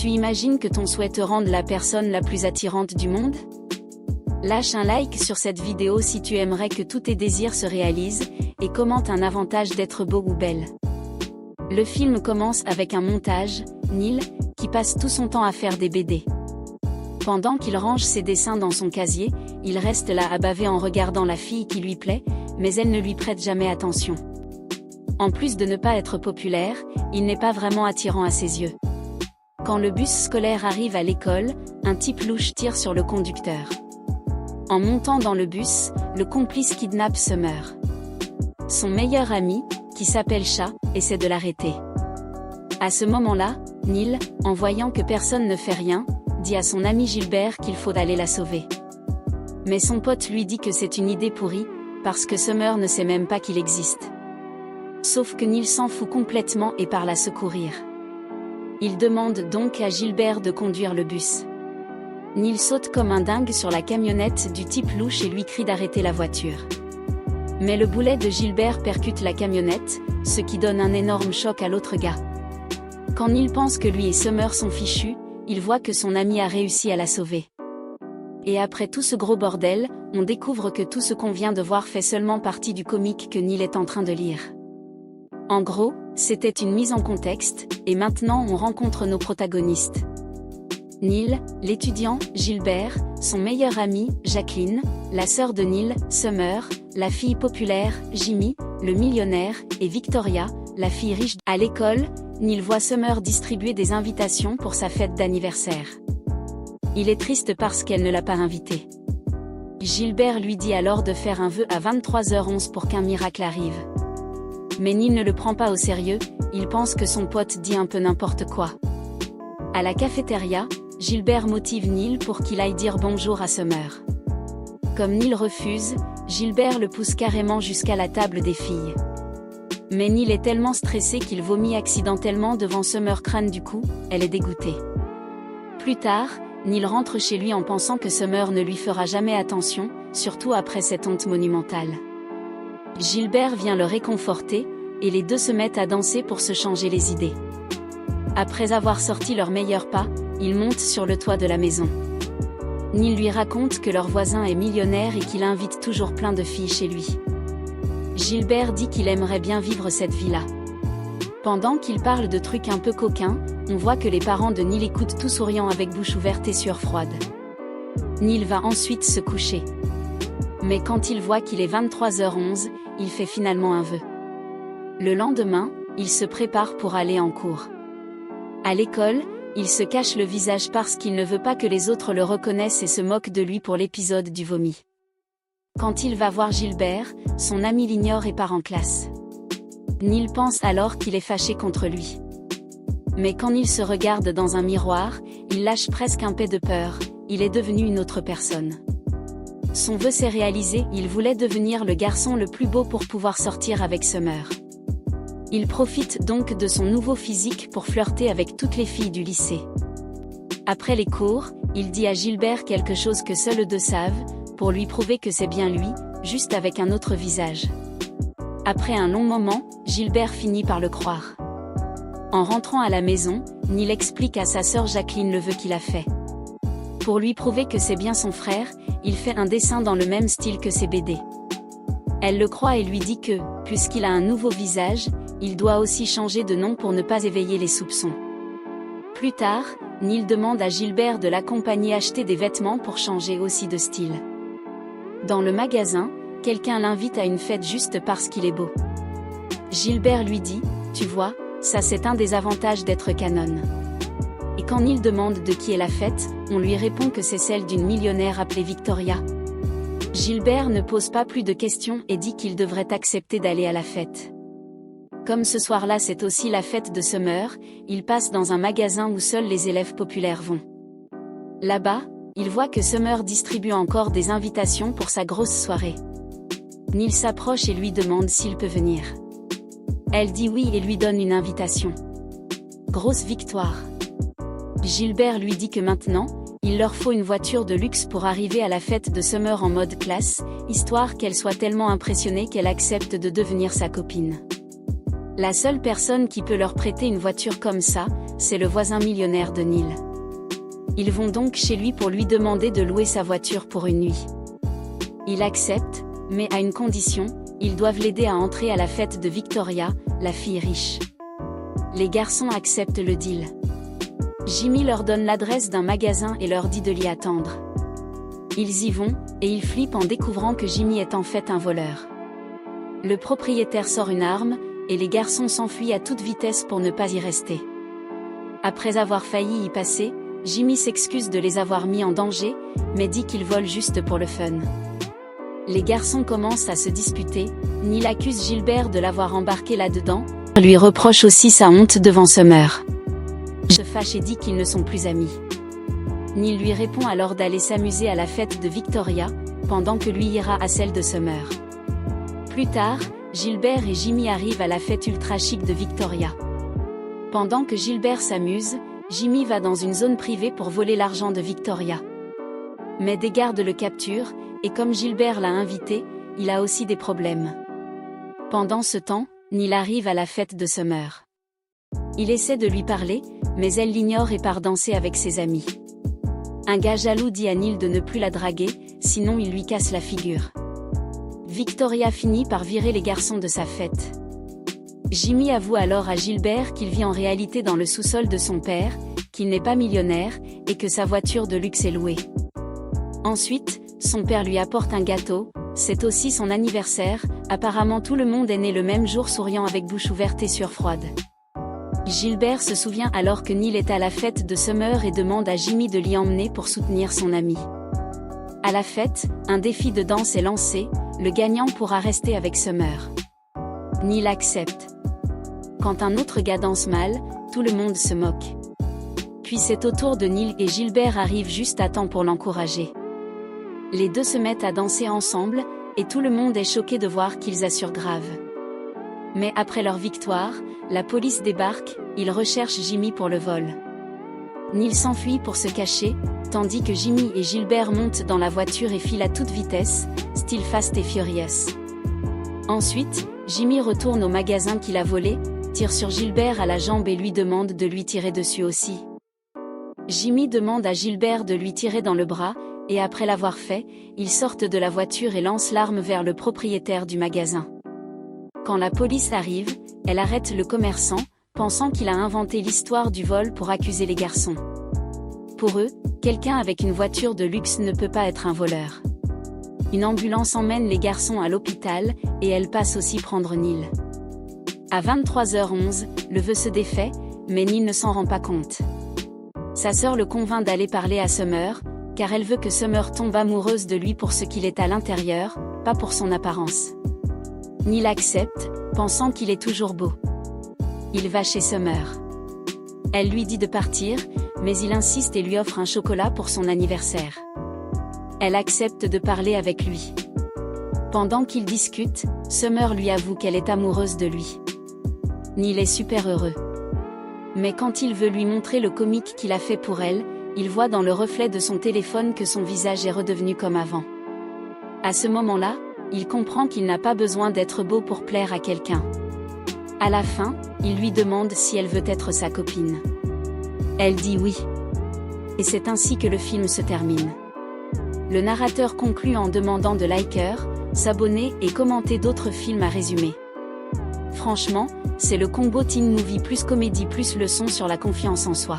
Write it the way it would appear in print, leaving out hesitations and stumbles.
Tu imagines que ton souhait te rende la personne la plus attirante du monde? Lâche un like sur cette vidéo si tu aimerais que tous tes désirs se réalisent, et commente un avantage d'être beau ou belle. Le film commence avec un montage, Neil, qui passe tout son temps à faire des BD. Pendant qu'il range ses dessins dans son casier, il reste là à baver en regardant la fille qui lui plaît, mais elle ne lui prête jamais attention. En plus de ne pas être populaire, il n'est pas vraiment attirant à ses yeux. Quand le bus scolaire arrive à l'école, un type louche tire sur le conducteur. En montant dans le bus, le complice kidnappe Summer. Son meilleur ami, qui s'appelle Chat, essaie de l'arrêter. À ce moment-là, Neil, en voyant que personne ne fait rien, dit à son ami Gilbert qu'il faut aller la sauver. Mais son pote lui dit que c'est une idée pourrie, parce que Summer ne sait même pas qu'il existe. Sauf que Neil s'en fout complètement et part la secourir. Il demande donc à Gilbert de conduire le bus. Neil saute comme un dingue sur la camionnette du type louche et lui crie d'arrêter la voiture. Mais le boulet de Gilbert percute la camionnette, ce qui donne un énorme choc à l'autre gars. Quand Neil pense que lui et Summer sont fichus, il voit que son ami a réussi à la sauver. Et après tout ce gros bordel, on découvre que tout ce qu'on vient de voir fait seulement partie du comic que Neil est en train de lire. En gros, c'était une mise en contexte, et maintenant on rencontre nos protagonistes. Neil, l'étudiant, Gilbert, son meilleur ami, Jacqueline, la sœur de Neil, Summer, la fille populaire, Jimmy, le millionnaire, et Victoria, la fille riche. À l'école, Neil voit Summer distribuer des invitations pour sa fête d'anniversaire. Il est triste parce qu'elle ne l'a pas invité. Gilbert lui dit alors de faire un vœu à 23h11 pour qu'un miracle arrive. Mais Neil ne le prend pas au sérieux, il pense que son pote dit un peu n'importe quoi. À la cafétéria, Gilbert motive Neil pour qu'il aille dire bonjour à Summer. Comme Neil refuse, Gilbert le pousse carrément jusqu'à la table des filles. Mais Neil est tellement stressé qu'il vomit accidentellement devant Summer. Crâne du coup, elle est dégoûtée. Plus tard, Neil rentre chez lui en pensant que Summer ne lui fera jamais attention, surtout après cette honte monumentale. Gilbert vient le réconforter, et les deux se mettent à danser pour se changer les idées. Après avoir sorti leur meilleur pas, ils montent sur le toit de la maison. Neil lui raconte que leur voisin est millionnaire et qu'il invite toujours plein de filles chez lui. Gilbert dit qu'il aimerait bien vivre cette vie-là. Pendant qu'il parle de trucs un peu coquins, on voit que les parents de Neil écoutent tout souriant avec bouche ouverte et sueur froide. Neil va ensuite se coucher. Mais quand il voit qu'il est 23h11, il fait finalement un vœu. Le lendemain, il se prépare pour aller en cours. À l'école, il se cache le visage parce qu'il ne veut pas que les autres le reconnaissent et se moquent de lui pour l'épisode du vomi. Quand il va voir Gilbert, son ami l'ignore et part en classe. Neil pense alors qu'il est fâché contre lui. Mais quand Neil se regarde dans un miroir, il lâche presque un peu de peur, il est devenu une autre personne. Son vœu s'est réalisé, il voulait devenir le garçon le plus beau pour pouvoir sortir avec Summer. Il profite donc de son nouveau physique pour flirter avec toutes les filles du lycée. Après les cours, il dit à Gilbert quelque chose que seuls eux deux savent, pour lui prouver que c'est bien lui, juste avec un autre visage. Après un long moment, Gilbert finit par le croire. En rentrant à la maison, Neil explique à sa sœur Jacqueline le vœu qu'il a fait. Pour lui prouver que c'est bien son frère, il fait un dessin dans le même style que ses BD. Elle le croit et lui dit que, puisqu'il a un nouveau visage, il doit aussi changer de nom pour ne pas éveiller les soupçons. Plus tard, Neil demande à Gilbert de l'accompagner acheter des vêtements pour changer aussi de style. Dans le magasin, quelqu'un l'invite à une fête juste parce qu'il est beau. Gilbert lui dit, « Tu vois, ça c'est un des avantages d'être canon. » Et quand Neil demande de qui est la fête, on lui répond que c'est celle d'une millionnaire appelée Victoria. Gilbert ne pose pas plus de questions et dit qu'il devrait accepter d'aller à la fête. Comme ce soir-là c'est aussi la fête de Summer, il passe dans un magasin où seuls les élèves populaires vont. Là-bas, il voit que Summer distribue encore des invitations pour sa grosse soirée. Neil s'approche et lui demande s'il peut venir. Elle dit oui et lui donne une invitation. Grosse victoire. Gilbert lui dit que maintenant, il leur faut une voiture de luxe pour arriver à la fête de Summer en mode classe, histoire qu'elle soit tellement impressionnée qu'elle accepte de devenir sa copine. La seule personne qui peut leur prêter une voiture comme ça, c'est le voisin millionnaire de Neil. Ils vont donc chez lui pour lui demander de louer sa voiture pour une nuit. Il accepte, mais à une condition, ils doivent l'aider à entrer à la fête de Victoria, la fille riche. Les garçons acceptent le deal. Jimmy leur donne l'adresse d'un magasin et leur dit de l'y attendre. Ils y vont, et ils flippent en découvrant que Jimmy est en fait un voleur. Le propriétaire sort une arme, et les garçons s'enfuient à toute vitesse pour ne pas y rester. Après avoir failli y passer, Jimmy s'excuse de les avoir mis en danger, mais dit qu'ils volent juste pour le fun. Les garçons commencent à se disputer, Neil accuse Gilbert de l'avoir embarqué là-dedans, lui reproche aussi sa honte devant Summer. Se fâche et dit qu'ils ne sont plus amis. Neil lui répond alors d'aller s'amuser à la fête de Victoria, pendant que lui ira à celle de Summer. Plus tard, Gilbert et Jimmy arrivent à la fête ultra chic de Victoria. Pendant que Gilbert s'amuse, Jimmy va dans une zone privée pour voler l'argent de Victoria. Mais des gardes le capturent, et comme Gilbert l'a invité, il a aussi des problèmes. Pendant ce temps, Neil arrive à la fête de Summer. Il essaie de lui parler, mais elle l'ignore et part danser avec ses amis. Un gars jaloux dit à Neil de ne plus la draguer, sinon il lui casse la figure. Victoria finit par virer les garçons de sa fête. Jimmy avoue alors à Gilbert qu'il vit en réalité dans le sous-sol de son père, qu'il n'est pas millionnaire, et que sa voiture de luxe est louée. Ensuite, son père lui apporte un gâteau, c'est aussi son anniversaire, apparemment tout le monde est né le même jour souriant avec bouche ouverte et sueur froide. Gilbert se souvient alors que Neil est à la fête de Summer et demande à Jimmy de l'y emmener pour soutenir son ami. À la fête, un défi de danse est lancé, le gagnant pourra rester avec Summer. Neil accepte. Quand un autre gars danse mal, tout le monde se moque. Puis c'est au tour de Neil et Gilbert arrivent juste à temps pour l'encourager. Les deux se mettent à danser ensemble, et tout le monde est choqué de voir qu'ils assurent grave. Mais après leur victoire, la police débarque, ils recherchent Jimmy pour le vol. Neil s'enfuit pour se cacher, tandis que Jimmy et Gilbert montent dans la voiture et filent à toute vitesse, style Fast and Furious. Ensuite, Jimmy retourne au magasin qu'il a volé, tire sur Gilbert à la jambe et lui demande de lui tirer dessus aussi. Jimmy demande à Gilbert de lui tirer dans le bras, et après l'avoir fait, ils sortent de la voiture et lancent l'arme vers le propriétaire du magasin. Quand la police arrive, elle arrête le commerçant, pensant qu'il a inventé l'histoire du vol pour accuser les garçons. Pour eux, quelqu'un avec une voiture de luxe ne peut pas être un voleur. Une ambulance emmène les garçons à l'hôpital, et elle passe aussi prendre Neil. À 23h11, le vœu se défait, mais Neil ne s'en rend pas compte. Sa sœur le convainc d'aller parler à Summer, car elle veut que Summer tombe amoureuse de lui pour ce qu'il est à l'intérieur, pas pour son apparence. Neil accepte, pensant qu'il est toujours beau. Il va chez Summer. Elle lui dit de partir, mais il insiste et lui offre un chocolat pour son anniversaire. Elle accepte de parler avec lui. Pendant qu'ils discutent, Summer lui avoue qu'elle est amoureuse de lui. Neil est super heureux. Mais quand il veut lui montrer le comique qu'il a fait pour elle, il voit dans le reflet de son téléphone que son visage est redevenu comme avant. À ce moment-là, il comprend qu'il n'a pas besoin d'être beau pour plaire à quelqu'un. À la fin, il lui demande si elle veut être sa copine. Elle dit oui. Et c'est ainsi que le film se termine. Le narrateur conclut en demandant de liker, s'abonner et commenter d'autres films à résumer. Franchement, c'est le combo teen movie plus comédie plus leçon sur la confiance en soi.